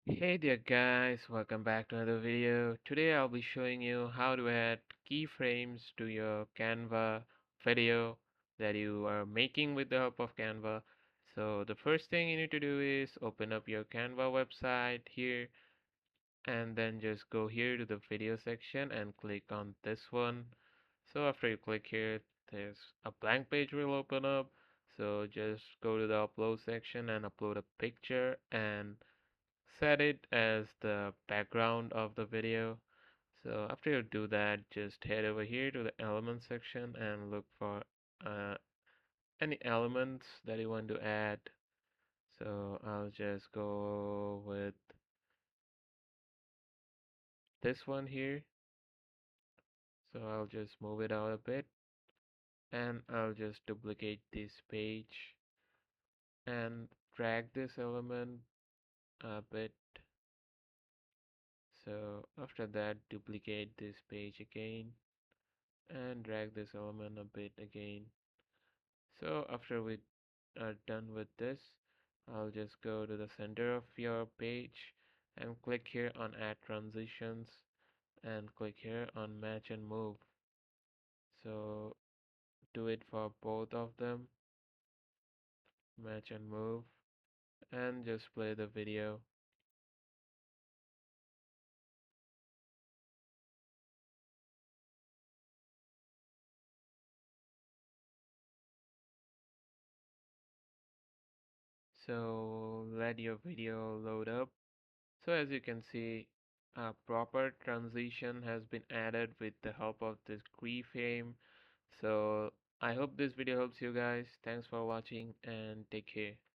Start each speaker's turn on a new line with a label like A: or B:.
A: Hey there guys, welcome back to another video. Today I'll be showing you how to add keyframes to your Canva video that you are making with the help of Canva. So the first thing you need to do is open up your Canva website here and then just go here to the video section and click on this one. So after you click here, there's a blank page will open up. So just go to the upload section and upload a picture and set it as the background of the video. So after you do that, just head over here to the element section and look for uh, any elements that you want to add. So I'll just go with this one here. So I'll just move it out a bit and I'll just duplicate this page and drag this element a bit. So after that, duplicate this page again and drag this element a bit again. So after we are done with this, I'll just go to the center of your page and click here on add transitions and click here on match and move. So do it for both of them, match and move, and just play the video. So let your video load up. So as you can see, a proper transition has been added with the help of this keyframe. So I hope this video helps you guys. Thanks for watching and take care.